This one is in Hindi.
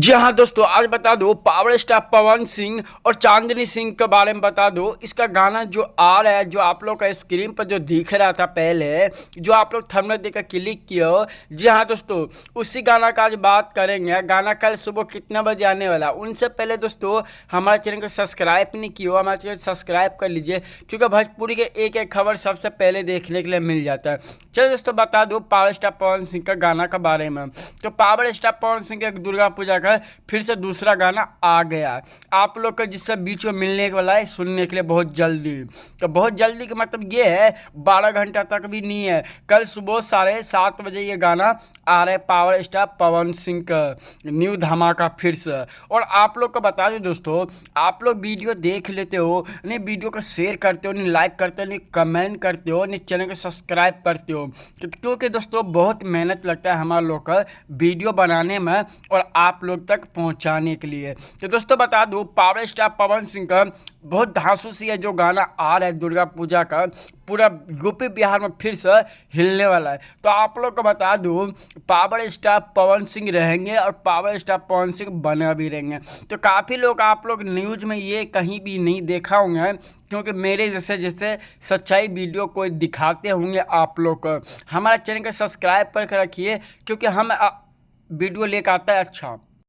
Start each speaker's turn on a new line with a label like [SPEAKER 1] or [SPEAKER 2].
[SPEAKER 1] जी हाँ दोस्तों, आज बता दो पावर स्टार पवन सिंह और चांदनी सिंह के बारे में बता दो। इसका गाना जो आ रहा है, जो आप लोग का स्क्रीन पर जो दिख रहा था पहले, जो आप लोग थंबनेल देखकर क्लिक किए हो, जी हाँ दोस्तों, उसी गाना का आज बात करेंगे। गाना कल सुबह कितना बजे आने वाला। उनसे पहले दोस्तों, हमारे चैनल को सब्सक्राइब नहीं किया हो, हमारे चैनल सब्सक्राइब कर लीजिए, क्योंकि भोजपुरी के एक एक खबर सबसे पहले देखने के लिए मिल जाता है। चलो दोस्तों, बता दो पावर स्टार पवन सिंह का गाना के बारे में। तो पावर स्टार पवन सिंह के दुर्गा पूजा का फिर से दूसरा गाना आ गया आप लोग का, जिससे बीच में मिलने वाला है सुनने के लिए बहुत जल्दी। तो बहुत जल्दी का मतलब ये है 12 घंटा तक भी नहीं है। कल सुबह 7:30 बजे ये गाना आ रहा है पावर स्टार पवन सिंह का न्यू धमाका फिर से। और आप लोग को बता दें दोस्तों, आप लोग वीडियो देख लेते हो, नहीं वीडियो को शेयर करते हो, नहीं लाइक करते हो, नहीं कमेंट करते हो, नहीं चैनल को सब्सक्राइब करते हो, क्योंकि दोस्तों बहुत मेहनत लगता है हमारे लोग का वीडियो बनाने में और आप लोग तक पहुंचाने के लिए। तो दोस्तों बता दूं, पावर स्टार पवन सिंह का बहुत धांसू सी है जो गाना आ रहा है दुर्गा पूजा का, पूरा यूपी बिहार में फिर से हिलने वाला है। तो आप लोग को बता दूं, पावर स्टार पवन सिंह रहेंगे और पावर स्टार पवन सिंह बने भी रहेंगे। तो काफ़ी लोग आप लोग न्यूज़ में ये कहीं भी नहीं देखा होंगे, क्योंकि मेरे जैसे जैसे सच्चाई वीडियो कोई दिखाते होंगे आप लोग को। हमारा चैनल को सब्सक्राइब करके रखिए, क्योंकि हम वीडियो लेकर आता है अच्छा।